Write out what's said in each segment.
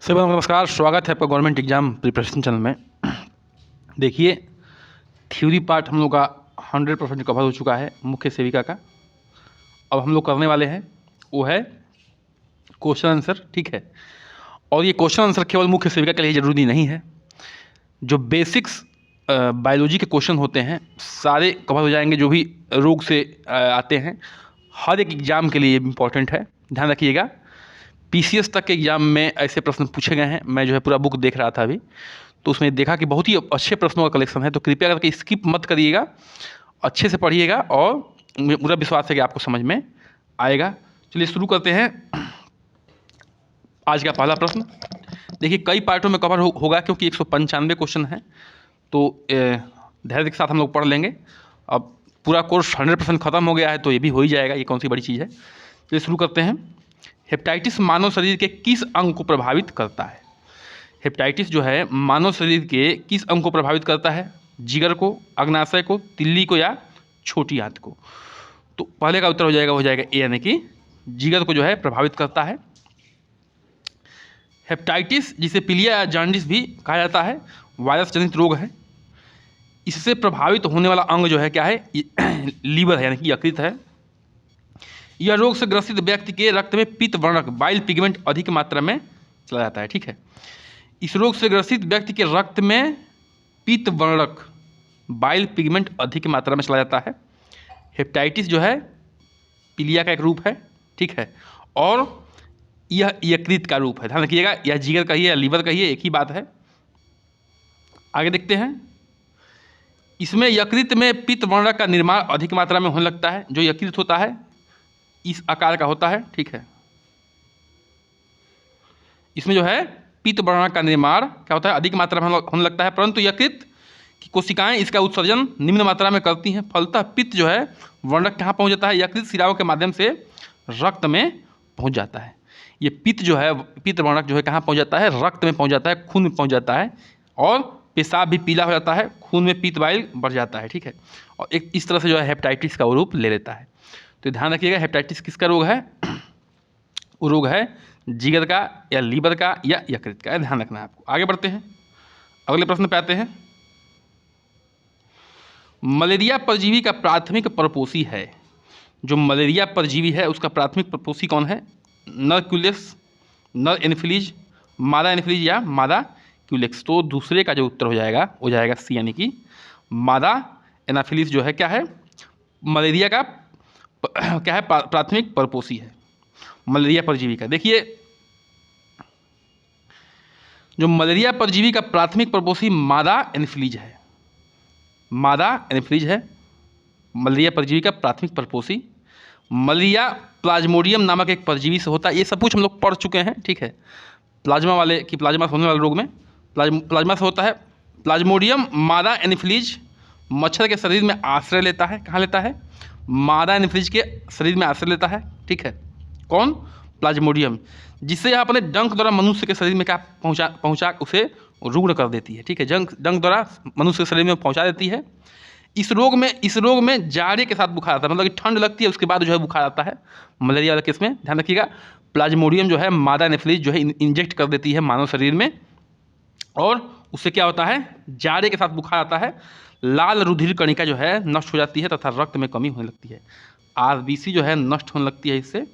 सभी को नमस्कार, स्वागत है आपका गवर्नमेंट एग्जाम प्रिपरेशन चैनल में। देखिए, थ्योरी पार्ट हम लोग का 100% कवर हो चुका है मुख्य सेविका का। अब हम लोग करने वाले हैं वो है क्वेश्चन आंसर, ठीक है। और ये क्वेश्चन आंसर केवल मुख्य सेविका के लिए ज़रूरी नहीं है। जो बेसिक्स बायोलॉजी के क्वेश्चन होते हैं सारे कवर हो जाएंगे, जो भी रोग से आते हैं। हर एक एग्ज़ाम के लिए ये इम्पॉर्टेंट है, ध्यान रखिएगा। पीसीएस तक के एग्ज़ाम में ऐसे प्रश्न पूछे गए हैं। मैं जो है पूरा बुक देख रहा था अभी, तो उसमें देखा कि बहुत ही अच्छे प्रश्नों का कलेक्शन है। तो कृपया करके स्किप मत करिएगा, अच्छे से पढ़िएगा और मुझे पूरा विश्वास है कि आपको समझ में आएगा। चलिए शुरू करते हैं। आज का पहला प्रश्न देखिए, कई पार्टों में कवर होगा क्योंकि 195 क्वेश्चन हैं, तो धैर्य के साथ हम लोग पढ़ लेंगे। अब पूरा कोर्स 100% ख़त्म हो गया है तो ये भी हो ही जाएगा, ये कौन सी बड़ी चीज़ है। चलिए शुरू करते हैं। हेपेटाइटिस मानव शरीर के किस अंग को प्रभावित करता है? हेपेटाइटिस जो है मानव शरीर के किस अंग को प्रभावित करता है? जिगर को, अग्नाशय को, तिल्ली को या छोटी आंत को? तो पहले का उत्तर हो जाएगा ए, यानी कि जिगर को जो है प्रभावित करता है। हेपेटाइटिस जिसे पीलिया या जॉन्डिस भी कहा जाता है, वायरस जनित रोग है। इससे प्रभावित होने वाला अंग जो है क्या है? लीवर है, यानी कि यकृत है। यह रोग से ग्रसित व्यक्ति के रक्त में पित्त वर्णक बाइल पिगमेंट अधिक मात्रा में चला जाता है, ठीक है। इस रोग से ग्रसित व्यक्ति के रक्त में पित्त वर्णक बाइल पिगमेंट अधिक मात्रा में चला जाता है। हेपेटाइटिस जो है पीलिया का एक रूप है, ठीक है, और यह यकृत का रूप है। ध्यान रखिएगा, यह जिगर का ही है या लीवर का ही है, एक ही बात है। आगे देखते हैं। इसमें यकृत में पित्त वर्णक का निर्माण अधिक मात्रा में होने लगता है। जो यकृत होता है इस आकार का होता है, ठीक है। इसमें जो है पित्त वर्णक का निर्माण क्या होता है? अधिक मात्रा में होने लगता है, परंतु यकृत की कोशिकाएं इसका उत्सर्जन निम्न मात्रा में करती हैं। फलतः पित्त जो है वर्णक कहाँ पहुंच जाता है? यकृत शिराओं के माध्यम से रक्त में पहुंच जाता है। ये पित्त जो है, पित्त वर्णक जो है कहाँ पहुंच जाता है? रक्त में पहुंच जाता है, खून में पहुंच जाता है, और पेशाब भी पीला हो जाता है, खून में पित्त बाइल बढ़ जाता है, ठीक है। और एक इस तरह से जो है हेपेटाइटिस का रूप ले लेता है। तो ध्यान रखिएगा, हेपेटाइटिस किसका रोग है? वो रोग है जिगर का या लीवर का या यकृत का, ध्यान रखना है आपको। आगे बढ़ते हैं, अगले प्रश्न पे आते हैं। मलेरिया परजीवी का प्राथमिक परपोषी है। जो मलेरिया परजीवी है उसका प्राथमिक परपोषी कौन है? नर क्यूलेक्स, नर एनोफिलीज, मादा एनोफिलीज या मादा क्यूलेक्स? तो दूसरे का जो उत्तर हो जाएगा सी, यानी कि मादा एनाफिलीज जो है क्या है? मलेरिया का क्या है? प्राथमिक परपोषी है मलेरिया परजीवी का। देखिए, जो मलेरिया परजीवी का प्राथमिक परपोषी मादा एनाफिलीज है, मादा एनाफिलीज है मलेरिया परजीवी का प्राथमिक परपोषी। मलेरिया प्लाज्मोडियम नामक एक परजीवी से होता है। ये सब कुछ हम लोग पढ़ चुके हैं, ठीक है। प्लाज्मा से होने वाले रोग में प्लाज्मा से होता है। प्लाज्मोडियम मादा एनाफिलीज मच्छर के शरीर में आश्रय लेता है। कहाँ लेता है? मादा एनाफिलीज के शरीर में आश्रय लेता है, ठीक है। कौन? प्लाज्मोडियम, जिससे यह अपने डंक द्वारा मनुष्य के शरीर में क्या पहुँचा उसे रुग्ण कर देती है, ठीक है। डंक द्वारा मनुष्य के शरीर में पहुँचा देती है। इस रोग में जाड़े के साथ बुखार आता है, मतलब कि ठंड लगती है उसके बाद जो है बुखार आता है मलेरिया वाले केस में। ध्यान रखिएगा, प्लाज्मोडियम जो है मादा एनाफिलीज जो है इंजेक्ट कर देती है मानव शरीर में, और उससे क्या होता है? जाड़े के साथ बुखार आता है, लाल रुधिर कणिका जो है नष्ट हो जाती है तथा रक्त में कमी होने लगती है। आरबीसी जो है नष्ट होने लगती है इससे,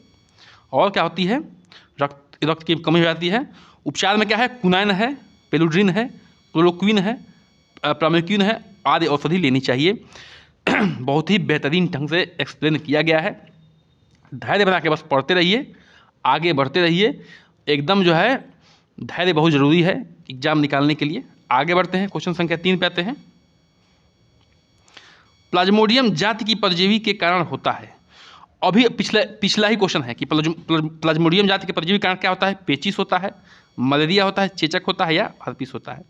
और क्या होती है? रक्त की कमी हो जाती है। उपचार में क्या है? कुनाइन है, पेलुड्रिन है, क्लोरोक्विन है, प्रामेक्विन है आदि औषधि लेनी चाहिए। बहुत ही बेहतरीन ढंग से एक्सप्लेन किया गया है। धैर्य बना के बस पढ़ते रहिए, आगे बढ़ते रहिए। एकदम जो है धैर्य बहुत ज़रूरी है एग्जाम निकालने के लिए। आगे बढ़ते हैं, क्वेश्चन संख्या 3 पे आते हैं। प्लाज्मोडियम जाति की परजीवी के कारण होता है। अभी पिछला ही क्वेश्चन है कि प्लाज्मोडियम जाति के परजीवी कारण क्या होता है? पेचिस होता है, मलेरिया होता है, चेचक होता है या हर्पिस होता है?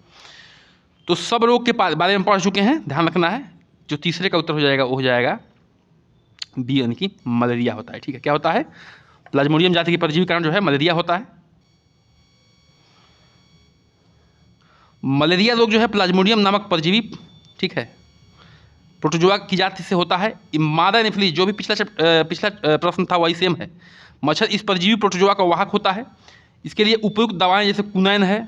तो सब रोग के बारे में पढ़ चुके हैं, ध्यान रखना है। जो तीसरे का उत्तर हो जाएगा वो हो जाएगा बी, यानी कि मलेरिया होता है, ठीक है। क्या होता है? प्लाज्मोडियम जाति के परजीवी कारण जो है मलेरिया होता है। मलेरिया रोग जो है प्लाज्मोडियम नामक परजीवी, ठीक है, प्रोटोजोआ की जाति से होता है। मादा एनाफिलीज, जो भी पिछला प्रश्न था वही सेम है। मच्छर इस परजीवी प्रोटोजोआ का वाहक होता है। इसके लिए उपयुक्त दवाएं जैसे कुनैन है,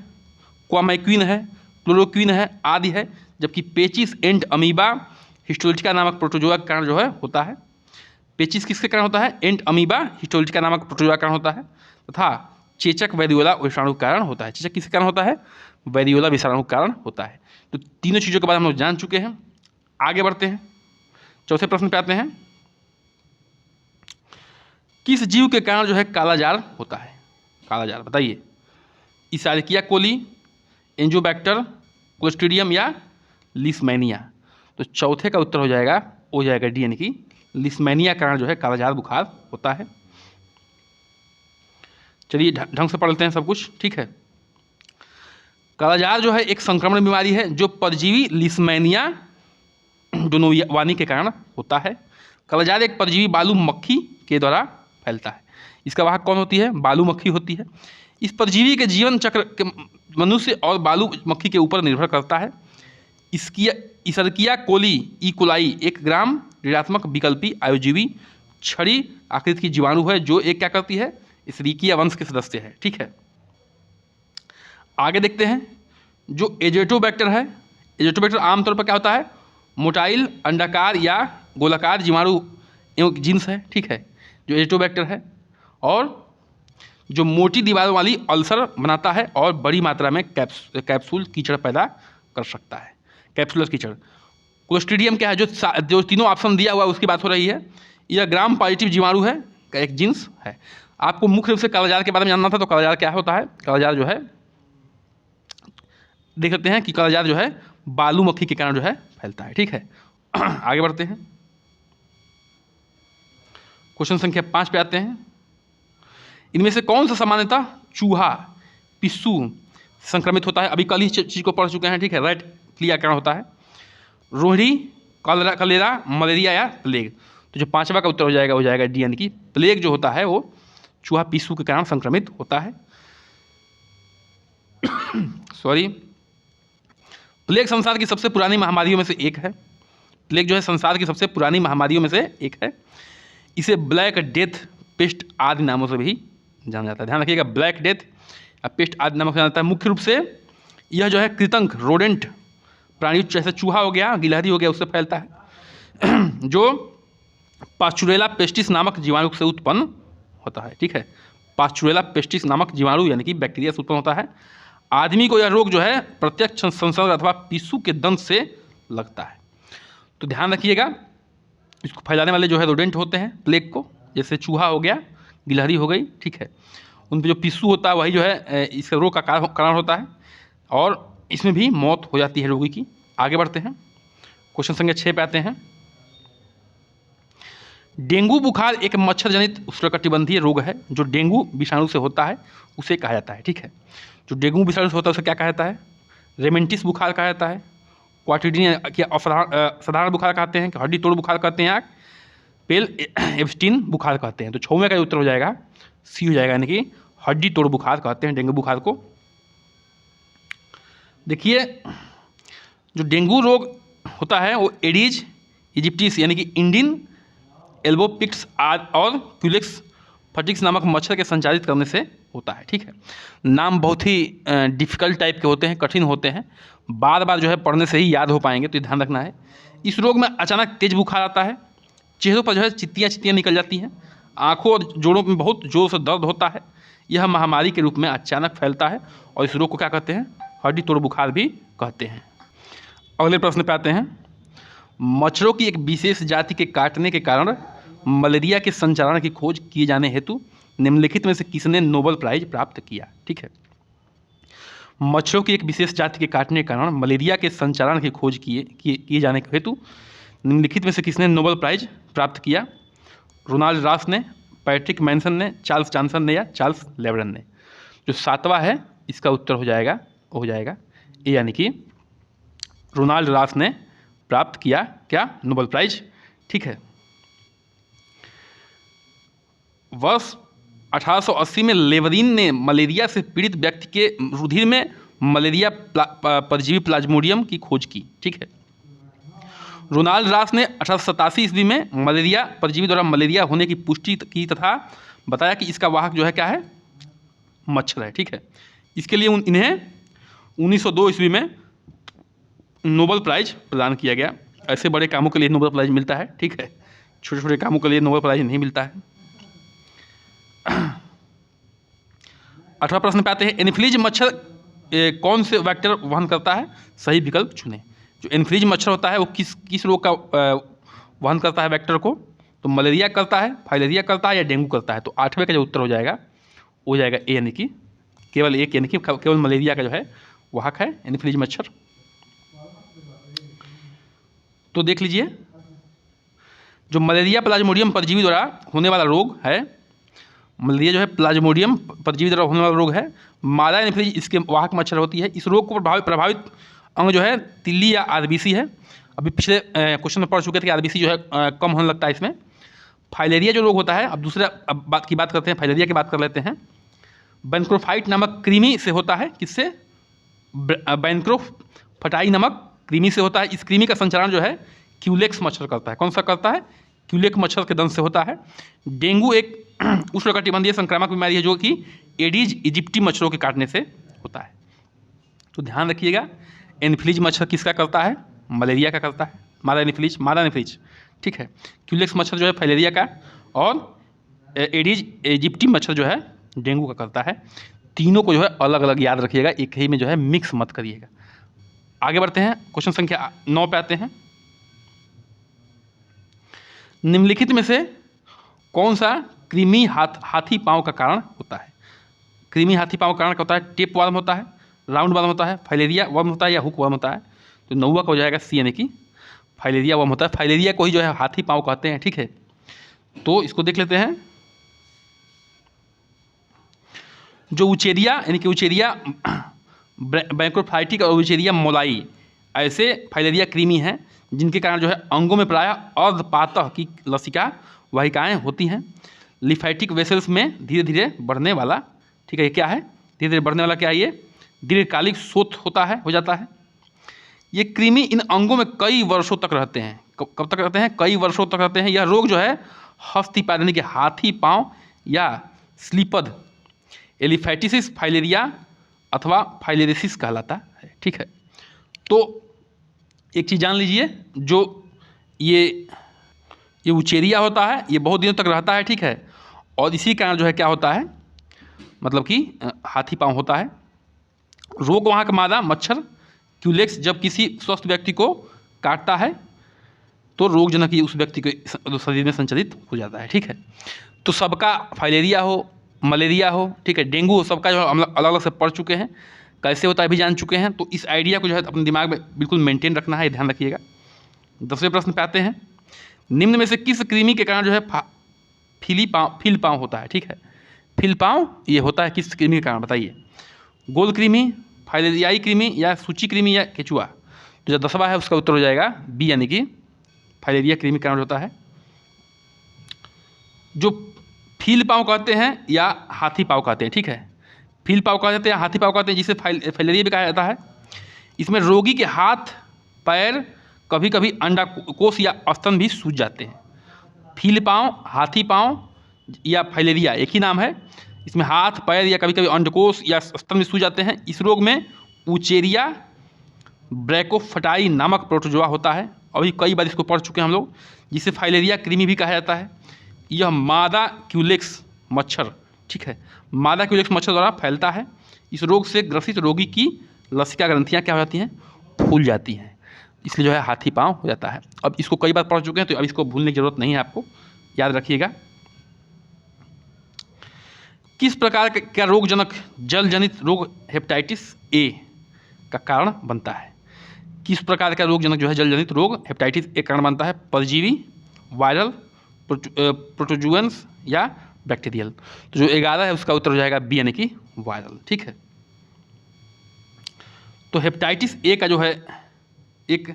क्वामैक्विन है, क्लोरोक्विन है आदि है। जबकि पेचिस एंड अमीबा हिस्टोलिटिका नामक प्रोटोजोआ के कारण जो है होता है। पेचिस किसके कारण होता है? एंट अमीबा हिस्टोलिटिका नामक प्रोटोजोआ के कारण होता है। तथा चेचक वेरियोला विषाणु के कारण होता है। चेचक किसके कारण होता है? वेरियोला विषाणु के कारण होता है। तो तीनों चीज़ों के बारे में हम लोग जान चुके हैं। आगे बढ़ते हैं, चौथे प्रश्न पे आते हैं। किस जीव के कारण जो है कालाजार होता है? कालाजार बताइए। इसारिकिया कोली, एंजोबैक्टर, क्लोस्ट्रीडियम या लिस्मैनिया? तो चौथे का उत्तर हो जाएगा डी, यानी कि लिस्मैनिया कारण जो है कालाजार बुखार होता है। चलिए ढंग से पढ़ लेते हैं सब कुछ, ठीक है। कालाजार जो है एक संक्रमण बीमारी है जो परजीवी लिस्मैनिया डोनोवानी के कारण होता है। कालाजार एक परजीवी बालू मक्खी के द्वारा फैलता है। इसका वाहक कौन होती है? बालू मक्खी होती है। इस परजीवी के जीवन चक्र के मनुष्य और बालू मक्खी के ऊपर निर्भर करता है। इसारिकिया कोली ई कोलाई एक ग्राम ऋणात्मक विकल्पी आयुजीवी छड़ी आकृति की जीवाणु है जो एक क्या करती है? इसारिकिया वंश के सदस्य है, ठीक है। आगे देखते हैं, जो एजेटोबैक्टर है, एजेटोबैक्टर आमतौर पर क्या होता है? मोटाइल अंडाकार या गोलाकार जीवाणु एवं जीन्स है, ठीक है, जो एजेटोबैक्टर है। और जो मोटी दीवारों वाली अल्सर बनाता है और बड़ी मात्रा में कैप्सूल कीचड़ पैदा कर सकता है, कैप्सुलर कीचड़। क्लोस्ट्रीडियम क्या है? जो तीनों ऑप्शन दिया हुआ है उसकी बात हो रही है। यह ग्राम पॉजिटिव जीवाणु है का एक जीन्स है। आपको मुख्य रूप से कालाजार के बारे में जानना था, तो कालाजार क्या होता है? कालाजार जो है देख लेते हैं कि कालाजार जो है बालू मक्खी के कारण जो है फैलता है, ठीक है। आगे बढ़ते हैं, क्वेश्चन संख्या 5 पे आते हैं। इनमें से कौन सा सामान्यतः चूहा, पिस्सू संक्रमित होता है? अभी कल ही चीज़ को पढ़ चुके हैं, ठीक है। रेट फ्लिया कारण होता है। रोहड़ी, कलेरा, मलेरिया या प्लेग? तो जो पांचवा का उत्तर हो जाएगा डी, यानी कि प्लेग जो होता है वो चूहा पिस्सू के कारण संक्रमित होता है। सॉरी, प्लेग संसार की सबसे पुरानी महामारियों में से एक है। प्लेग जो है संसार की सबसे पुरानी महामारियों में से एक है। इसे ब्लैक डेथ, पेस्ट आदि नामों से भी जाना जाता है। ध्यान रखिएगा, ब्लैक डेथ या पेस्ट आदि नामों से जाना जाता है। मुख्य रूप से यह जो है कृतंक रोडेंट प्राणी जैसे चूहा हो गया, गिलहरी हो गया, उससे फैलता है जो पास्चुरेला पेस्टिस नामक जीवाणु से उत्पन्न होता है, ठीक है। पास्चुरेला पेस्टिस नामक जीवाणु यानी कि बैक्टीरिया से उत्पन्न होता है। आदमी को यह रोग जो है प्रत्यक्ष संसर्ग अथवा पिस्सू के दंश से लगता है। तो ध्यान रखिएगा, इसको फैलाने वाले जो है रोडेंट होते हैं प्लेग को, जैसे चूहा हो गया, गिलहरी हो गई, ठीक है। उन पर जो पिस्सू होता है वही जो है इस रोग का कारण होता है और इसमें भी मौत हो जाती है रोगी की। आगे बढ़ते हैं, क्वेश्चन संख्या 6 पे आते हैं। डेंगू बुखार एक मच्छर जनित उष्णकटिबंधीय रोग है जो डेंगू विषाणु से होता है, उसे कहा जाता है, ठीक है। जो डेंगू विषाणु से होता है उसे क्या कहा जाता है? रेमेंटिस बुखार कहा जाता है। क्वार्टिडिन या साधारण बुखार कहते हैं, हड्डी तोड़ बुखार कहते हैं, या पेल एब्स्टीन बुखार कहते हैं। तो 6वें का उत्तर हो जाएगा सी हो जाएगा, यानी कि हड्डी तोड़ बुखार कहते हैं डेंगू बुखार को। देखिए, जो डेंगू रोग होता है वो एडीज इजिप्टिस यानी कि इंडियन एल्बोपिक्स और क्यूलेक्स फटिक्स नामक मच्छर के संचारित करने से होता है, ठीक है। नाम बहुत ही डिफ़िकल्ट टाइप के होते हैं, कठिन होते हैं, बार बार जो है पढ़ने से ही याद हो पाएंगे, तो ध्यान रखना है। इस रोग में अचानक तेज बुखार आता है, चेहरों पर जो है चित्तियाँ निकल जाती हैं, आँखों और जोड़ों में बहुत जोर से दर्द होता है। यह महामारी के रूप में अचानक फैलता है और इस रोग को क्या कहते हैं? हड्डी तोड़ बुखार भी कहते हैं। अगले प्रश्न पे आते हैं। मच्छरों की एक विशेष जाति के काटने के कारण मलेरिया के संचारण की खोज किए जाने हेतु निम्नलिखित में से किसने नोबेल प्राइज प्राप्त किया? ठीक है, मच्छरों की एक विशेष जाति के काटने के कारण मलेरिया के संचारण की खोज किए जाने के हेतु निम्नलिखित में से किसने नोबेल प्राइज प्राप्त किया? रोनाल्ड रॉस ने, पैट्रिक मैनसन ने, चार्ल्स जॉनसन ने या चार्ल्स लेब्रन ने? जो 7वां है इसका उत्तर हो जाएगा ए, यानी कि रोनाल्ड रॉस ने प्राप्त किया क्या? नोबेल प्राइज, ठीक है। वर्ष 1880 में लेवरिन ने मलेरिया से पीड़ित व्यक्ति के रुधिर में मलेरिया परजीवी प्लाज्मोडियम की खोज की, ठीक है। रोनाल्ड रॉस ने 1887 ईस्वी में मलेरिया परजीवी द्वारा मलेरिया होने की पुष्टि की तथा बताया कि इसका वाहक जो है क्या है? मच्छर है, ठीक है। इसके लिए इन्हें 1902 ईस्वी में नोबेल प्राइज प्रदान किया गया। ऐसे बड़े कामों के लिए नोबेल प्राइज मिलता है, ठीक है, छोटे छोटे कामों के लिए नोबेल प्राइज नहीं मिलता है। 18वां प्रश्न पे आते हैं, एनोफिलीज मच्छर कौन से वेक्टर वहन करता है? सही विकल्प चुनें। जो एनोफिलीज मच्छर होता है वो किस रोग का वहन करता है वेक्टर को? तो मलेरिया करता है, फाइलेरिया करता है या डेंगू करता है? तो 8वें का जो उत्तर हो जाएगा वो हो जाएगा ए, यानी कि केवल एक, यानी कि केवल मलेरिया का जो है वाहक है एनोफिलीज मच्छर। तो देख लीजिए, जो मलेरिया प्लाज्मोडियम परजीवी द्वारा होने वाला रोग है, मलेरिया जो है प्लाज्मोडियम परजीवी द्वारा होने वाला रोग है। मादा एनोफिलीज इसके वाहक मच्छर होती है। इस रोग को प्रभावित अंग जो है तिल्ली या आरबीसी है। अभी पिछले क्वेश्चन में पढ़ चुके थे कि आरबीसी जो है कम होने लगता है इसमें। फाइलेरिया जो रोग होता है, अब दूसरा बात करते हैं, फाइलेरिया की बात कर लेते हैं। बैंक्रोफाइट नामक कृमि से होता है। किससे? बैंक्रोफटाई नामक कृमि से होता है। इस कृमि का संचारण जो है क्यूलेक्स मच्छर करता है। कौन सा करता है? क्यूलेक्स मच्छर के दंश से होता है। डेंगू एक उष्णकटिबंधीय संक्रामक बीमारी है जो कि एडीज इजिप्टी मच्छरों के काटने से होता है। तो ध्यान रखिएगा, एनोफिलीज मच्छर किसका करता है? मलेरिया का करता है, मादा एनोफिलीज, ठीक है। क्यूलेक्स मच्छर जो है फाइलेरिया का, और एडीज इजिप्टी मच्छर जो है डेंगू का करता है। तीनों को जो है अलग अलग याद रखिएगा, एक ही में जो है मिक्स मत करिएगा। आगे बढ़ते हैं, क्वेश्चन संख्या 9 पे आते हैं। निम्नलिखित में से कौन सा कृमि हाथी पांव का कारण होता है? कृमि हाथी पांव का कारण क्या होता है? टेप वर्म होता है, राउंड वर्म होता है, फाइलेरिया वर्म होता है या हुक वर्म होता है? तो 9वां का हो जाएगा सी, यानी कि फाइलेरिया वर्म होता है। फाइलेरिया को ही जो है हाथी पांव कहते हैं, ठीक है। तो इसको देख लेते हैं। जो उचेरिया यानी कि उचेरिया बैंक्रोफाइटिक और उचेरिया मोलाई ऐसे फाइलेरिया कृमि हैं जिनके कारण जो है अंगों में प्रायः अर्धपातः की लसिका वाहिकाएँ होती हैं। लिफाइटिक वेसल्स में धीरे धीरे बढ़ने वाला, ठीक है, ये क्या है? धीरे धीरे बढ़ने वाला क्या है? ये दीर्घकालिक शोथ होता है, हो जाता है। ये कृमि इन अंगों में कई वर्षों तक रहते हैं। कब तक रहते हैं? कई वर्षों तक रहते हैं। यह रोग जो है हस्तिपाद यानी कि हाथी पाँव या स्लीपद एलिफैटिसिस फाइलेरिया अथवा फाइलेरिसिस कहलाता है, ठीक है। तो एक चीज़ जान लीजिए, जो ये उचेरिया होता है ये बहुत दिनों तक रहता है, ठीक है, और इसी कारण जो है क्या होता है, मतलब कि हाथी पाँव होता है। रोग वहाँ का मादा मच्छर क्यूलेक्स जब किसी स्वस्थ व्यक्ति को काटता है तो रोगजनक ही उस व्यक्ति के शरीर में संचालित हो जाता है, ठीक है। तो सबका फाइलेरिया हो, मलेरिया हो, ठीक है, डेंगू हो, सबका जो हम अलग अलग से पढ़ चुके हैं, कैसे होता है भी जान चुके हैं। तो इस आइडिया को जो है अपने दिमाग में बिल्कुल मेंटेन रखना है, ध्यान रखिएगा। 10वें प्रश्न पे आते हैं। निम्न में से किस कृमि के कारण जो है फील पाँव होता है? ठीक है, फील पाँव ये होता है किस कृमि के कारण? बताइए। गोल कृमि, फाइलेरियाई कृमि या सूची कृमि या केचुआ? तो जो 10वां है उसका उत्तर हो जाएगा बी, यानी कि फाइलेरिया कृमि के कारण होता है। जो फील पाँव कहते हैं या हाथी पाँव कहते हैं, ठीक है, फील पाँव कहते हैं या हाथी पाँव कहते हैं, जिसे फाइलेरिया भी कहा जाता है। इसमें रोगी के हाथ पैर कभी कभी अंडाकोश या स्तन भी सूज जाते हैं। फील पाँव, हाथी पाँव या फाइलेरिया एक ही नाम है। इसमें हाथ पैर या कभी कभी अंडकोश या स्तन भी सूज जाते हैं। इस रोग में उचेरिया ब्रैकोफटाई नामक प्रोटोजोआ होता है। अभी कई बार इसको पढ़ चुके हैं हम लोग, जिसे फाइलेरिया कृमि भी कहा जाता है। यह मादा क्यूलेक्स मच्छर, ठीक है, मादा क्यूलेक्स मच्छर द्वारा फैलता है। इस रोग से ग्रसित रोगी की लसिका ग्रंथियाँ क्या हो जाती हैं? फूल जाती हैं, इसलिए जो है हाथी पाँव हो जाता है। अब इसको कई बार पढ़ चुके हैं तो अब इसको भूलने की जरूरत नहीं है, आपको याद रखिएगा। किस प्रकार का रोगजनक जल जनित रोग हेपेटाइटिस ए का कारण बनता है? किस प्रकार का रोगजनक जो है जल जनित रोग हेपेटाइटिस ए कारण बनता है? परजीवी, वायरल, प्रोटोजुअन्स या बैक्टीरियल? तो जो 11 है उसका उत्तर हो जाएगा बी, यानी कि वायरल, ठीक है। तो हेपेटाइटिस ए का जो है एक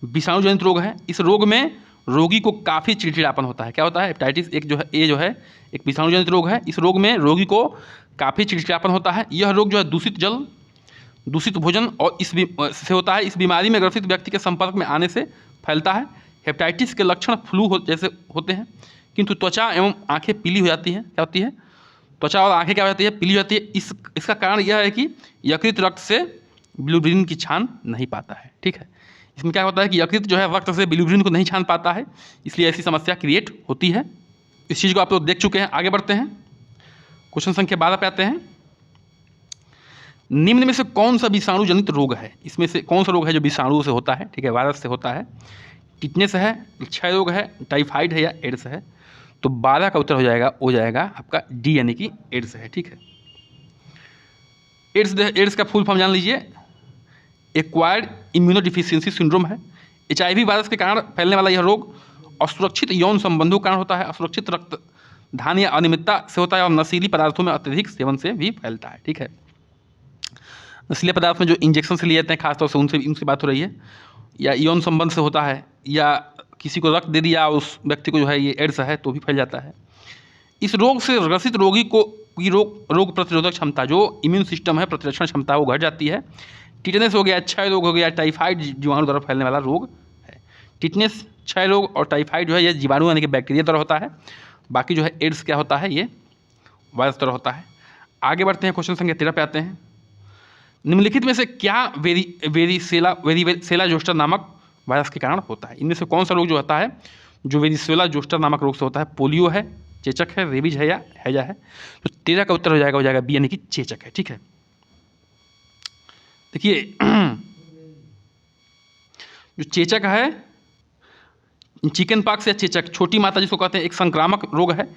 विषाणु जनित रोग है। इस रोग में रोगी को काफ़ी चिड़चिड़ापन होता है। क्या होता है? हेपेटाइटिस एक जो है ए जो है एक विषाणु जनित रोग है। इस रोग में रोगी को काफ़ी चिड़चिड़ापन होता है। यह रोग जो है दूषित जल, दूषित भोजन और इस से होता है। इस बीमारी में ग्रसित व्यक्ति के संपर्क में आने से फैलता है। हेपेटाइटिस के लक्षण फ्लू जैसे होते हैं, किंतु त्वचा एवं आंखें पीली हो जाती हैं। क्या होती है? त्वचा और आंखें क्या हो जाती है, पीली हो जाती है। इसका कारण यह है कि यकृत रक्त से बिलिरुबिन की छान नहीं पाता है, ठीक है। इसमें क्या होता है कि यकृत जो है रक्त से बिलिरुबिन को नहीं छान पाता है, इसलिए ऐसी समस्या क्रिएट होती है। इस चीज़ को आप लोग देख चुके हैं। आगे बढ़ते हैं, क्वेश्चन संख्या 12 पे आते हैं। निम्न में से कौन सा विषाणु जनित रोग है, इसमें से कौन सा रोग है जो विषाणु से होता है, ठीक है, वायरस से होता है? टिटनेस है, क्षय रोग है, टाइफाइड है या एड्स है? तो 12 का उत्तर हो जाएगा आपका डी यानी कि एड्स है, ठीक है। एड्स का फुल फॉर्म जान लीजिए, एक्वायर्ड इम्यूनोडिफिशियंसी सिंड्रोम है। HIV वायरस के कारण फैलने वाला यह रोग असुरक्षित यौन संबंधों के कारण होता है, असुरक्षित रक्तदान या अनियमितता से होता है और नशीली पदार्थों में अत्यधिक सेवन से भी फैलता है, ठीक है। नशीले पदार्थ में जो इंजेक्शन से लिए जाते हैं खासतौर से उनसे बात हो रही है, या यौन संबंध से होता है, या किसी को रक्त दे दिया उस व्यक्ति को जो है ये एड्स है तो भी फैल जाता है। इस रोग से ग्रसित रोगी को की रोग प्रतिरोधक क्षमता, जो इम्यून सिस्टम है, प्रतिरक्षण क्षमता, वो घट जाती है। टिटनेस हो गया, क्षय रोग हो गया, टाइफाइड जीवाणु द्वारा फैलने वाला रोग है। टिटनेस, क्षय रोग और टाइफाइड जो है ये जीवाणु यानी कि बैक्टीरिया द्वारा होता है। बाकी जो है एड्स क्या होता है, ये वायरस द्वारा होता है। आगे बढ़ते हैं, क्वेश्चन संख्या 13 पे आते हैं। निम्नलिखित में से क्या वेरिसेला जोस्टर नामक वायरस के कारण होता है? इनमें से कौन सा रोग जो होता है जो वेरिसेला जोस्टर नामक रोग से होता है? पोलियो है, चेचक है, रेबीज है या हैजा है? तो 13 का उत्तर हो जाएगा बी यानी कि चेचक है, ठीक है। देखिए जो चेचक है, चिकन पॉक्स या चेचक, छोटी माता जिसको कहते हैं, एक संक्रामक रोग है।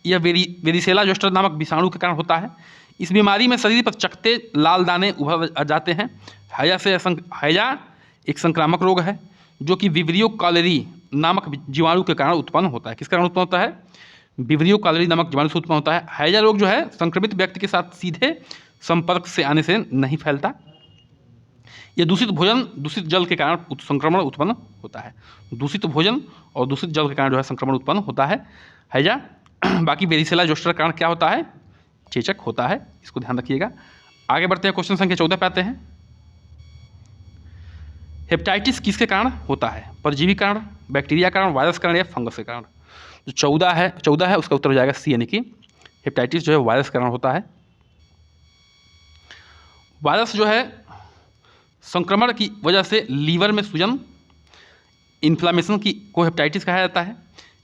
यह वेरिसेला जोस्टर नामक विषाणु के कारण होता है। इस बीमारी में शरीर पर चकते लाल दाने उभर जाते हैं। हैजा एक संक्रामक रोग है जो कि विब्रियो कॉलेरी नामक जीवाणु के कारण उत्पन्न होता है। किस कारण उत्पन्न होता है? विब्रियो कॉलेरी नामक जीवाणु से उत्पन्न होता है। हैजा रोग जो है संक्रमित व्यक्ति के साथ सीधे संपर्क से आने से नहीं फैलता। यह दूषित भोजन, दूषित जल के कारण संक्रमण उत्पन्न होता है। दूषित भोजन और दूषित जल के कारण जो है संक्रमण उत्पन्न होता है हैजा। बाकी वेरिसेला जोस्टर का कारण क्या होता है? चेचक होता है, इसको ध्यान रखिएगा। आगे बढ़ते हैं, क्वेश्चन संख्या 14 पे आते हैं। हेपेटाइटिस किसके कारण होता है? परजीवी कारण, बैक्टीरिया कारण, वायरस कारण या फंगस के कारण? जो 14 है उसका उत्तर हो जाएगा सी यानी कि हेपेटाइटिस जो है वायरस के कारण होता है। वायरस जो है संक्रमण की वजह से लीवर में सूजन, इन्फ्लामेशन को हेपेटाइटिस कहा जाता है।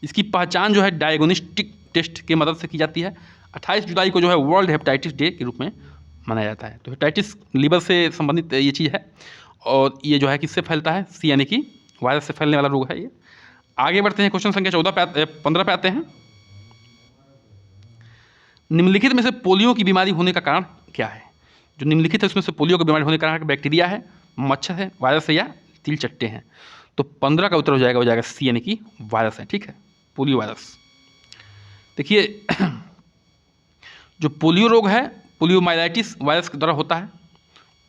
इसकी पहचान जो है डायग्नोस्टिक टेस्ट की मदद से की जाती है। 28 जुलाई को जो है वर्ल्ड हेपेटाइटिस डे के रूप में मनाया जाता है। तो हेपेटाइटिस लीवर से संबंधित ये चीज़ है, और ये जो है किससे फैलता है? सी यानी कि वायरस से फैलने वाला रोग है ये। आगे बढ़ते हैं, क्वेश्चन संख्या 15 पे आते हैं। निम्नलिखित में से पोलियो की बीमारी होने का कारण क्या है? जो निम्नलिखित है उसमें से पोलियो की बीमारी होने का कारण बैक्टीरिया है, मच्छर है, वायरस है या तिल चट्टे हैं? तो 15 का उत्तर हो जाएगा सी यानी कि वायरस है, ठीक है, पोलियो वायरस। देखिए जो पोलियो रोग है पोलियोमाइलाइटिस वायरस के द्वारा होता है।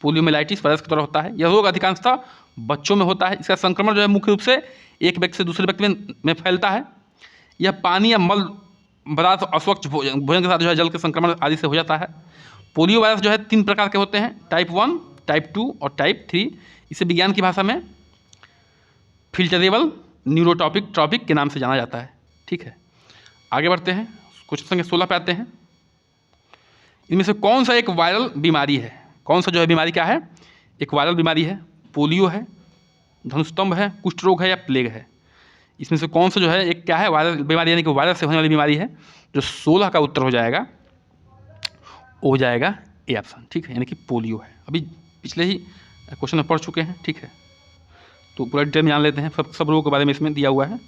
पोलियोमाइलाइटिस वायरस के द्वारा होता है। यह रोग अधिकांशतः बच्चों में होता है। इसका संक्रमण जो है मुख्य रूप से एक व्यक्ति से दूसरे व्यक्ति में फैलता है। यह पानी या मल पदार्थ, अस्वच्छ भोजन के साथ जो है जल के संक्रमण आदि से हो जाता है। पोलियो वायरस जो है 3 प्रकार के होते हैं, टाइप 1, टाइप 2 और टाइप 3। इसे विज्ञान की भाषा में फिल्टरेबल न्यूरोटॉपिक के नाम से जाना जाता है, ठीक है। आगे बढ़ते हैं, क्वेश्चन संख्या 16 पे आते हैं। इनमें से कौन सा एक वायरल बीमारी है? कौन सा जो है बीमारी क्या है? एक वायरल बीमारी है। पोलियो है, धनुस्तंभ है, कुष्ठ रोग है या प्लेग है? इसमें से कौन सा जो है एक क्या है? वायरल बीमारी यानी कि वायरस से होने वाली बीमारी है। जो 16 का उत्तर हो जाएगा ए ऑप्शन, ठीक है, यानी कि पोलियो है। अभी पिछले ही क्वेश्चन में पढ़ चुके हैं, ठीक है, तो पूरा डिटेल में जान लेते हैं। सब रोगों के बारे में इसमें दिया हुआ है।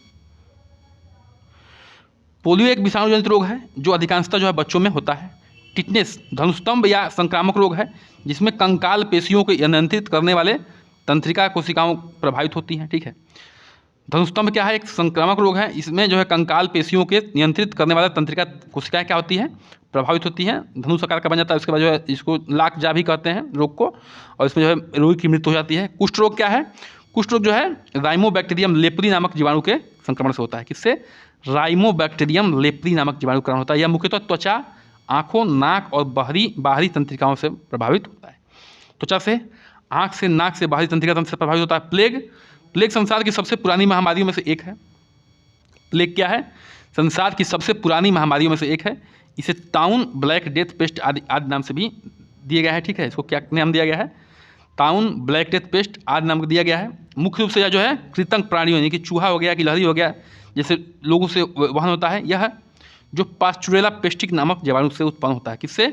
पोलियो एक विषाणु जनित रोग है जो अधिकांशतः जो है बच्चों में होता है। टिटनेस धनुस्तंभ या संक्रामक रोग है जिसमें कंकाल पेशियों को नियंत्रित करने वाले तंत्रिका कोशिकाओं प्रभावित होती हैं, ठीक है। धनुस्तंभ क्या है? एक संक्रामक रोग है। इसमें जो है कंकाल पेशियों के नियंत्रित करने वाले तंत्रिका कोशिकाएं क्या होती हैं? प्रभावित होती हैं। धनुष आकार का बन जाता है। उसके बाद जो है इसको लाक जा भी कहते हैं रोग को, और इसमें जो है रोगी की मृत्यु हो जाती है। कुष्ठ रोग क्या है? कुष्ठ रोग जो है राइमोबैक्टीरियम लेप्री नामक जीवाणु के संक्रमण से होता है। किससे? राइमोबैक्टीरियम लेप्री नामक जीवाणु के कारण होता है। यह मुख्यतः त्वचा, आँखों, नाक और बाहरी तंत्रिकाओं से प्रभावित होता है। त्वचा से, आँख से, नाक से, बाहरी तंत्रिका तंत्र से प्रभावित होता है। प्लेग संसार की सबसे पुरानी महामारियों में से एक है। प्लेग क्या है? संसार की सबसे पुरानी महामारियों में से एक है। इसे टाउन ब्लैक डेथ पेस्ट आदि आदि नाम से भी दिया गया है, ठीक है। इसको क्या नाम दिया गया है? टाउन ब्लैक डेथ पेस्ट आदि नाम दिया गया है। मुख्य रूप से यह जो है कृंतक प्राणियों यानी कि चूहा हो गया, गिलहरी हो गया, जैसे लोगों से वहन होता है। यह जो पास्चुरेला पेस्टिक नामक जीवाणु से उत्पन्न होता है। किससे?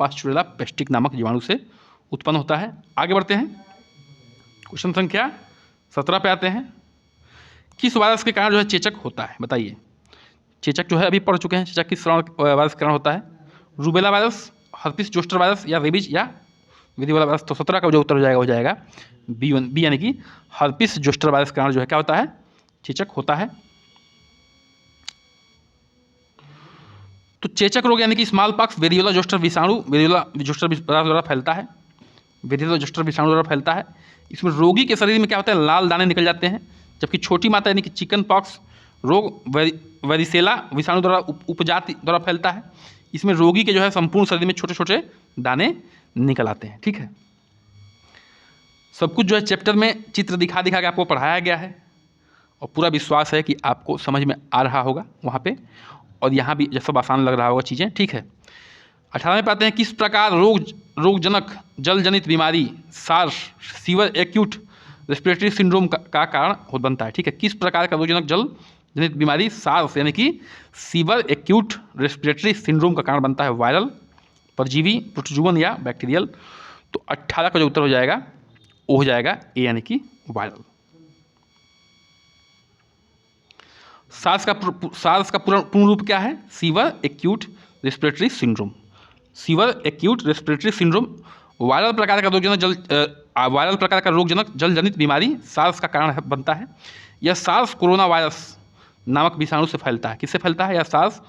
पास्चुरेला पेस्टिक नामक जीवाणु से उत्पन्न होता है। आगे बढ़ते हैं, क्वेश्चन संख्या 17 पे आते हैं। किस वायरस के कारण जो है चेचक होता है? बताइए। चेचक जो है अभी पढ़ चुके हैं, चेचक किस वायरस के कारण होता है? Rubella virus, herpes zoster virus या रेबीज या विधि वाला वायरस। तो 17 का जो उत्तर हो जाएगा बी यानी कि हर्पिस जोस्टर वायरस के कारण जो है क्या होता है? चेचक होता है। तो चेचक रोग यानी कि स्मॉल पॉक्स वेरियोला जोस्टर विषाणु, वेरियोला जोस्टर द्वारा फैलता है, वेरियोला जोस्टर विषाणु द्वारा फैलता है। इसमें रोगी के शरीर में क्या होता है? लाल दाने निकल जाते हैं। जबकि छोटी मात्रा यानी कि चिकन पॉक्स रोग वेरिसेला विषाणु द्वारा उपजाति द्वारा फैलता है। इसमें रोगी के जो है संपूर्ण शरीर में छोटे छोटे दाने निकल आते हैं, ठीक है। सब कुछ जो है चैप्टर में चित्र दिखा के आपको पढ़ाया गया है और पूरा विश्वास है कि आपको समझ में आ रहा होगा वहाँ पे, और यहाँ भी सब आसान लग रहा होगा चीज़ें, ठीक है। 18वें पे आते हैं। किस प्रकार रोगजनक जल जनित बीमारी SARS severe acute respiratory syndrome का कारण बनता है, ठीक है। किस प्रकार का रोगजनक जल जनित बीमारी सार्स यानी कि सीवर एक्यूट रेस्पिरेटरी सिंड्रोम का कारण बनता है? वायरल, परजीवी, प्रोटोजुअन या बैक्टीरियल। तो 18 का जो उत्तर हो जाएगा वो हो जाएगा ए यानी कि वायरल। सार्स का पूर्ण रूप क्या है? Sewer acute respiratory syndrome. Sewer acute respiratory syndrome viral प्रकार का रोगजनक जल जनित बीमारी सार्स का कारण बनता है। यह सार्स कोरोना वायरस नामक विषाणु से फैलता है। किससे फैलता है? यह सार्स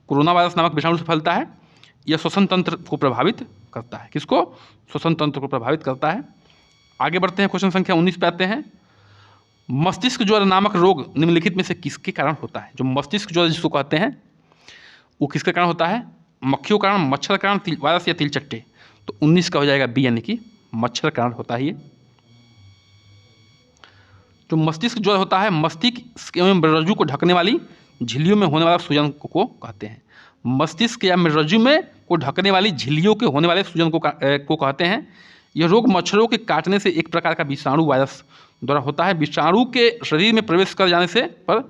कोरोना वायरस नामक विषाणु से फैलता है। यह श्वसन तंत्र को प्रभावित करता है। किसको? श्वसन तंत्र को प्रभावित करता है। आगे बढ़ते हैं, क्वेश्चन संख्या 19 पे आते हैं। मस्तिष्क ज्वर नामक रोग निम्नलिखित में से किसके कारण होता है? जो मस्तिष्क ज्वर जिसको कहते हैं वो किसके कारण होता है? मक्खियों के कारण, मच्छर के कारण, वायरस या तिलचट्टे। तो 19 का हो जाएगा बी यानी कि मच्छर के कारण होता है ये। जो मस्तिष्क ज्वर होता है मस्तिष्क एवं मृज्जु को ढकने वाली झिल्लियों में होने वाला सूजन को कहते हैं। मस्तिष्क या मृज्जु में को ढकने वाली झिल्लियों के होने वाले सूजन को कहते हैं। यह रोग मच्छरों के काटने से एक प्रकार का विषाणु वायरस द्वारा होता है। विषाणु के शरीर में प्रवेश कर जाने से पर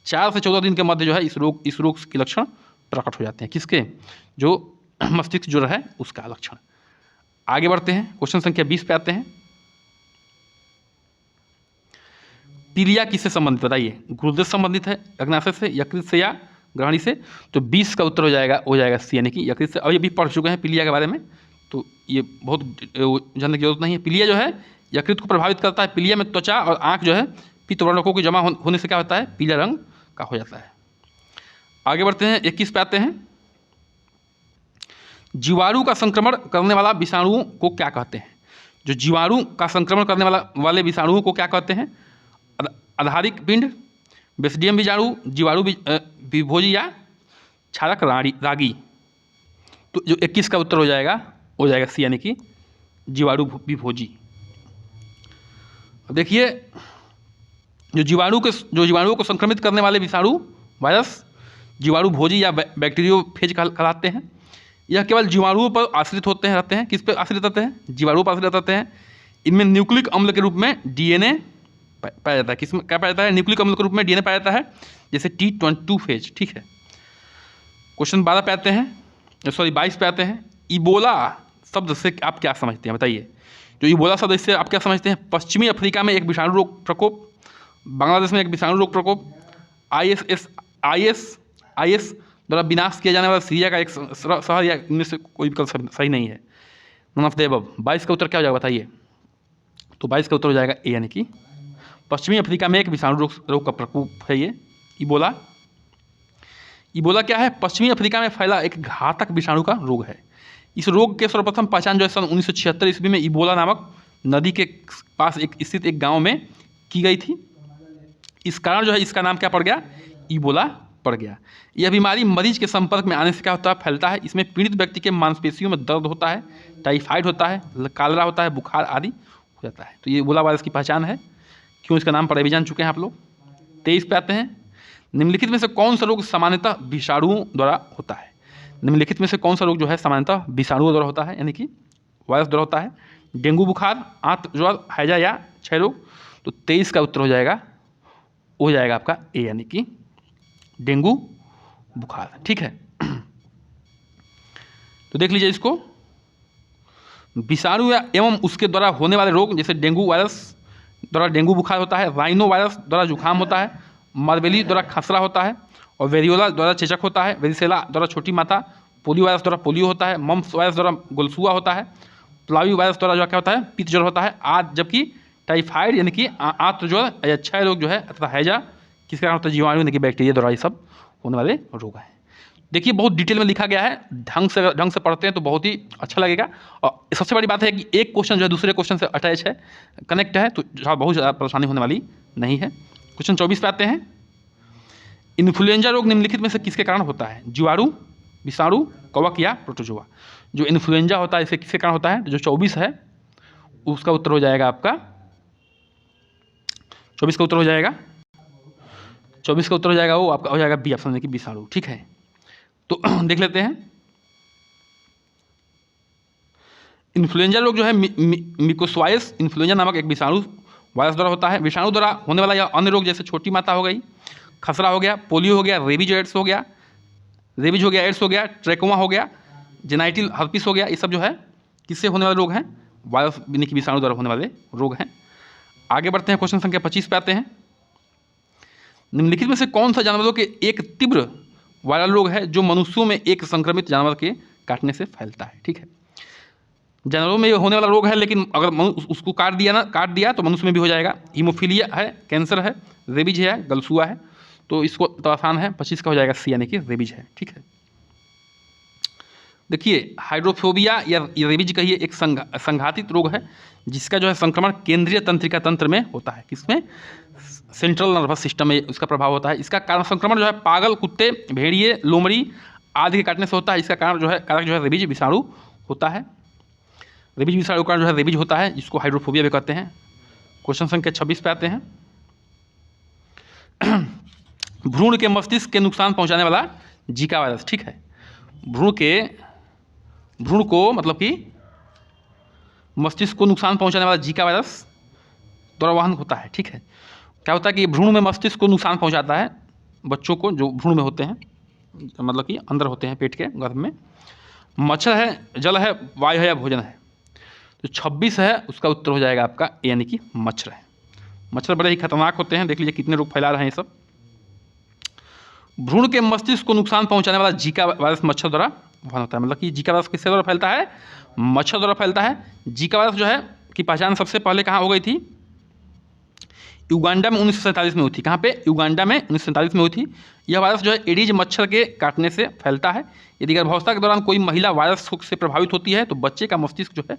4 से 14 दिन के मध्य जो है इस रोग के लक्षण प्रकट हो जाते हैं। किसके? जो मस्तिष्क ज्वर है उसका लक्षण। आगे बढ़ते हैं, क्वेश्चन संख्या 20 पे आते हैं। पीलिया किससे संबंधित? बताइए। गुर्दे से संबंधित है, अग्नाशय से, यकृत से या ग्रहणी से? तो 20 का उत्तर हो जाएगा सी यानी कि यकृत से। अभी पढ़ चुके हैं पीलिया के बारे में, तो ये बहुत जानने की जरूरत नहीं है। पीलिया जो है यकृत को प्रभावित करता है। पीलिया में त्वचा और आँख जो है पित्त वर्णकों के जमा होने से क्या होता है? पीला रंग का हो जाता है। आगे बढ़ते हैं, 21 पे आते हैं। जीवाणु का संक्रमण करने वाला विषाणुओं को क्या कहते हैं? जो जीवाणु का संक्रमण करने वाले विषाणुओं को क्या कहते हैं? आधारिक पिंड, बेसिडियम बीजाणु, जीवाणु विभोजी या क्षारक रागी। तो जो 21 का उत्तर हो जाएगा सी यानी कि जीवाणु विभोजी। देखिए, जो जीवाणुओं को संक्रमित करने वाले विषाणु वायरस जीवाणु भोजी या बैक्टीरियोफेज कहलाते हैं। यह केवल जीवाणुओं पर आश्रित रहते हैं। किस पर आश्रित रहते हैं? जीवाणुओं पर आश्रित रहते हैं। इनमें न्यूक्लिक अम्ल के रूप में डीएनए पाया जाता है। किसमें क्या पाया जाता है? न्यूक्लिक अम्ल के रूप में डीएनए पाया जाता है, जैसे T22 फेज, ठीक है। क्वेश्चन 12 पे आते हैं, 22 पे आते हैं। इबोला शब्द से आप क्या समझते हैं? बताइए। जो इबोला शब्द इससे आप क्या समझते हैं? पश्चिमी अफ्रीका में एक विषाणु रोग प्रकोप, बांग्लादेश में एक विषाणु रोग प्रकोप, आईएस द्वारा विनाश किया जाने वाला सीरिया का एक शहर, या इनमें से कोई विकल्प सही नहीं है। None of the above. 22 का उत्तर क्या हो जाएगा? बताइए। तो 22 का उत्तर हो जाएगा ए यानी कि पश्चिमी अफ्रीका में एक विषाणु रोग का प्रकोप है ये इबोला। इबोला क्या है? पश्चिमी अफ्रीका में फैला एक घातक विषाणु का रोग है। इस रोग के सर्वप्रथम पहचान जो है सन 1976 ईस्वी में इबोला नामक नदी के पास स्थित एक गाँव में की गई थी। इस कारण जो है इसका नाम क्या पड़ गया? इबोला पड़ गया। यह बीमारी मरीज के संपर्क में आने से क्या होता है? फैलता है। इसमें पीड़ित व्यक्ति के मांसपेशियों में दर्द होता है, टाइफाइड होता है, कालरा होता है, बुखार आदि हो जाता है। तो ये इबोला वायरस की पहचान है। क्यों इसका नाम पड़े भी जान चुके हैं आप लोग। 23 पे आते हैं। निम्नलिखित में से कौन सा रोग सामान्यतः विषाणुओं द्वारा होता है? निम्नलिखित में से कौन सा रोग जो है सामान्यतः विषाणु द्वारा होता है, यानी कि वायरस द्वारा होता है? डेंगू बुखार, आंत ज्वर, हैजा या क्षय रोग? तो 23 का उत्तर हो जाएगा आपका ए, यानी कि डेंगू बुखार। ठीक है, तो देख लीजिए इसको। विषाणु या एवं उसके द्वारा होने वाले रोग, जैसे डेंगू वायरस द्वारा डेंगू बुखार होता है, राइनो वायरस द्वारा जुकाम होता है, मार्बेली द्वारा खसरा होता है, और वेरियोला द्वारा चेचक होता है, वेरिसेला द्वारा छोटी माता, पोलियो वायरस द्वारा पोलियो होता है, मम्प्स वायरस द्वारा गोलसुआ होता है, प्लावी वायरस द्वारा जो क्या होता है, पित्त ज्वर होता है, जबकि टाइफाइड यानी कि आंत ज्वर या क्षय रोग जो है अथवा हैजा किसके कारण होता है? जीवाणु यानी कि बैक्टीरिया द्वारा ये सब होने वाले रोग हैं। देखिए बहुत डिटेल में लिखा गया है, ढंग से पढ़ते हैं तो बहुत ही अच्छा लगेगा। और सबसे बड़ी बात है कि एक क्वेश्चन जो है दूसरे क्वेश्चन से अटैच है, कनेक्ट है, तो बहुत ज़्यादा परेशानी होने वाली नहीं है। क्वेश्चन 24 पे आते हैं। इन्फ्लुएंजा रोग निम्नलिखित में से किसके कारण होता है? जीवाणु, विषाणु, कवक या प्रोटोजोआ? जो इन्फ्लुएंजा होता है इसे किसके कारण होता है? तो जो 24 है उसका उत्तर हो जाएगा आपका 24 का उत्तर हो जाएगा 24 का उत्तर हो जाएगा वो आपका हो जाएगा बी ऑप्शन, यानी कि विषाणु। ठीक है, तो देख लेते हैं। इन्फ्लुएंजा रोग जो है मिकोस्वाइस इन्फ्लुएंजा नामक एक विषाणु वायरस द्वारा होता है। विषाणु द्वारा होने वाला या अन्य रोग जैसे छोटी माता हो गई, खसरा हो गया, पोलियो हो गया, रेबीज हो गया, एड्स हो गया, ट्रैकोमा हो गया, जेनाइटिल हर्पिस हो गया, ये सब जो है किससे होने वाले रोग हैं? वायरस यानी कि विषाणु द्वारा होने वाले रोग हैं। आगे बढ़ते हैं, क्वेश्चन संख्या 25 पे आते हैं। निम्नलिखित में से कौन सा जानवरों के एक तीव्र वायरल रोग है जो मनुष्यों में एक संक्रमित जानवर के काटने से फैलता है? ठीक है, जानवरों में होने वाला रोग है, लेकिन अगर उसको काट दिया तो मनुष्य में भी हो जाएगा। हीमोफीलिया है, कैंसर है, रेबीज है, गलसुआ है। तो इसको तो आसान है, 25 का हो जाएगा सी, यानी कि रेबीज है। ठीक है, देखिए हाइड्रोफोबिया या रेबीज कहिए एक संघातित रोग है जिसका जो है संक्रमण केंद्रीय तंत्रिका तंत्र में होता है। किसमें? सेंट्रल नर्वस सिस्टम में इसका प्रभाव होता है। इसका कारण संक्रमण जो है पागल कुत्ते, भेड़िए, लोमड़ी आदि के काटने से होता है। इसका कारक जो है रेबीज विषाणु होता है। रेबीज विषाणु कारण जो है रेबीज होता है, जिसको हाइड्रोफोबिया भी कहते हैं। क्वेश्चन संख्या 26 पे आते हैं। भ्रूण के मस्तिष्क के नुकसान पहुंचाने वाला जीका वायरस। ठीक है, भ्रूण को मतलब कि मस्तिष्क को नुकसान पहुंचाने वाला जीका वायरस द्वारा वाहन होता है। ठीक है, क्या होता है कि भ्रूण में मस्तिष्क को नुकसान पहुंचाता है बच्चों को जो भ्रूण में होते हैं, मतलब कि अंदर होते हैं पेट के गर्भ में। मच्छर है, जल है, वायु है या भोजन है? तो 26 है उसका उत्तर हो जाएगा आपका ए, यानी कि मच्छर है। मच्छर बड़े ही खतरनाक होते हैं, देख लीजिए कितने रोग फैला रहे हैं ये सब। भ्रूण के मस्तिष्क को नुकसान पहुंचाने वाला जीका वायरस मच्छर द्वारा वाहन होता है। मतलब कि जीका वायरस किससे द्वारा फैलता है? मच्छर द्वारा फैलता है। जीका वायरस जो है की पहचान सबसे पहले कहाँ हो गई थी? युगांडा में 1947 में हुई थी। कहाँ पे? युगांडा में 1947 में हुई थी। यह वायरस जो है एडीज मच्छर के काटने से फैलता है। यदि गर्भावस्था के दौरान कोई महिला वायरस से प्रभावित होती है तो बच्चे का मस्तिष्क जो है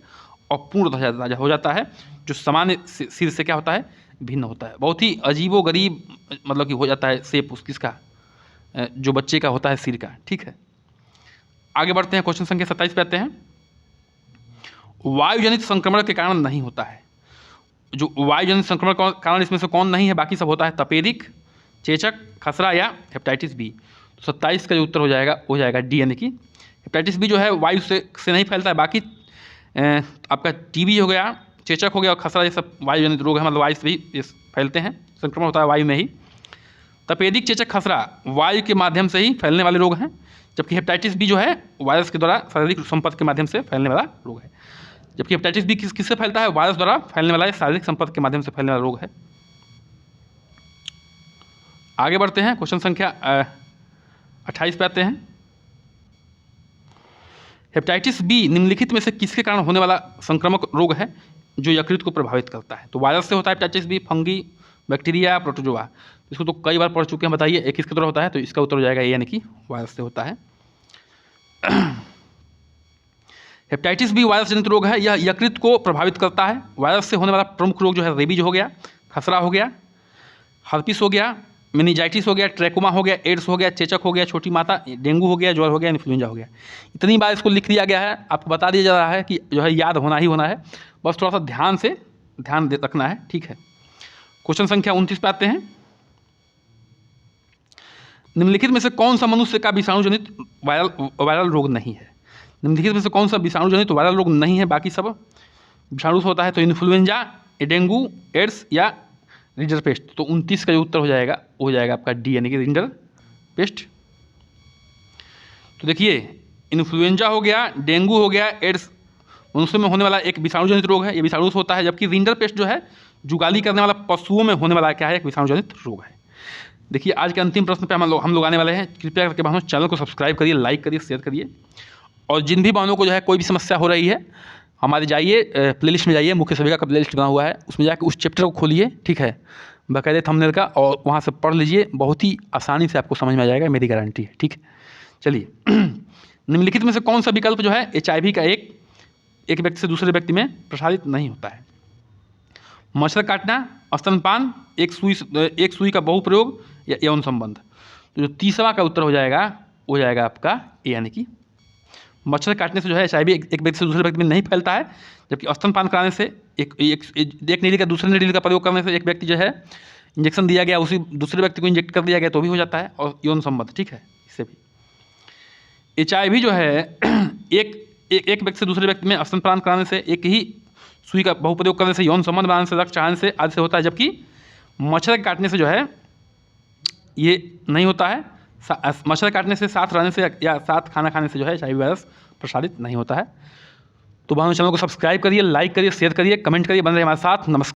अपूर्ण हो जाता है, जो सामान्य सिर से क्या होता है? भिन्न होता है। बहुत ही अजीबो गरीब मतलब कि हो जाता है शेप किसका? जो बच्चे का होता है सिर का। ठीक है, आगे बढ़ते हैं, क्वेश्चन संख्या 27 पे आते हैं। वायुजनित संक्रमण के कारण नहीं होता है। जो वायुजनित संक्रमण का कारण इसमें से कौन नहीं है? बाकी सब होता है। तपेदिक, चेचक, खसरा या हेपेटाइटिस बी? तो 27 का जो उत्तर हो जाएगा डी, यानी कि हेपेटाइटिस बी जो है वायु से नहीं फैलता है। बाकी आपका टीबी हो गया, चेचक हो गया और खसरा, ये सब वायुजनित रोग है, मतलब वायु से भी फैलते हैं, संक्रमण होता है वायु में ही। तपेदिक, चेचक, खसरा वायु के माध्यम से ही फैलने वाले रोग हैं, जबकि हेपेटाइटिस बी जो है वायरस के द्वारा शारीरिक संपर्क के माध्यम से फैलने वाला रोग है। जबकि हेपेटाइटिस बी किससे फैलता है? वायरस द्वारा फैलने वाला शारीरिक संपर्क के माध्यम से फैलने वाला रोग है। आगे बढ़ते हैं, क्वेश्चन संख्या 28 पे आते हैं। हेपेटाइटिस बी निम्नलिखित में से किसके कारण होने वाला संक्रामक रोग है जो यकृत को प्रभावित करता है? तो वायरस से होता है hepatitis B, fungi, bacteria, protozoa? इसको तो कई बार पढ़ चुके हैं, बताइए एक किसके द्वारा होता है? तो इसका उत्तर हो जाएगा ए, यानी कि वायरस से होता है। हेपेटाइटिस बी वायरस जनित रोग है, यह यकृत को प्रभावित करता है। वायरस से होने वाला प्रमुख रोग जो है रेबीज हो गया, खसरा हो गया, हर्पिस हो गया, मेनिंजाइटिस हो गया, ट्रैकोमा हो गया, एड्स हो गया, चेचक हो गया, छोटी माता, डेंगू हो गया, ज्वर हो गया, इन्फ्लुएंजा हो गया। इतनी बार इसको लिख दिया गया है, आपको बता दिया जा रहा है कि जो है याद होना ही होना है, बस थोड़ा सा ध्यान रखना है। ठीक है, क्वेश्चन संख्या 29 पे आते हैं। निम्नलिखित में से कौन सा मनुष्य का विषाणु जनित वायरल रोग नहीं है? निम्नलिखित में से कौन सा विषाणु जनित वायरल रोग नहीं है? बाकी सब विषाणु से होता है, तो इन्फ्लुएंजा, डेंगू, एड्स या रिंडर पेस्ट। तो 29 का जो उत्तर हो जाएगा वो हो जाएगा आपका डी, यानी कि रिंडर पेस्ट। तो देखिए, इन्फ्लुएंजा हो गया, डेंगू हो गया, एड्स मनुष्य में होने वाला एक विषाणु जनित रोग है, ये विषाणु से होता है, जबकि रिंडर पेस्ट जो है जुगाली करने वाला पशुओं में होने वाला क्या है, एक विषाणु जनित रोग है। देखिए, आज के अंतिम प्रश्न पे हम लोग आने वाले हैं। कृपया करके बहनों चैनल को सब्सक्राइब करिए, लाइक करिए, शेयर करिए। और जिन भी बहनों को जो है कोई भी समस्या हो रही है, हमारे जाइए प्लेलिस्ट में जाइए, मुख्य सेविका का प्लेलिस्ट बना हुआ है, उसमें जाकर उस चैप्टर को खोलिए, ठीक है, बाकायदे थंबनेल का, और वहाँ से पढ़ लीजिए, बहुत ही आसानी से आपको समझ में आ जाएगा, मेरी गारंटी है, ठीक है। चलिए, निम्नलिखित में से कौन सा विकल्प जो है HIV का एक व्यक्ति से दूसरे व्यक्ति में प्रसारित नहीं होता है? मच्छर काटना, स्तनपान, एक सुई का बहुप्रयोग या यौन संबंध। तो जो तीसरा का उत्तर हो जाएगा वो हो जाएगा आपका ए, यानी कि मच्छर काटने से जो है HIV एक व्यक्ति से दूसरे व्यक्ति में नहीं फैलता है, जबकि स्तनपान कराने से एक नीडल का दूसरे नीडल का प्रयोग करने से एक व्यक्ति जो है इंजेक्शन दिया गया, उसी दूसरे व्यक्ति को इंजेक्ट कर दिया गया तो भी हो जाता है, और यौन संबंध, ठीक है, इससे भी। HIV जो है एक व्यक्ति से दूसरे व्यक्ति में स्तनपान कराने से, एक ही सुई का बहुप्रयोग करने से, यौन संबंध बनाने से, रक्त चाहने से आदि से होता है, जबकि मच्छर काटने से जो है ये नहीं होता है। मच्छर काटने से, साथ रहने से या साथ खाना खाने से जो है HIV वायरस प्रसारित नहीं होता है। तो बहनों, चैनल को सब्सक्राइब करिए, लाइक करिए, शेयर करिए, कमेंट करिए, बन रहे हमारे साथ। नमस्कार।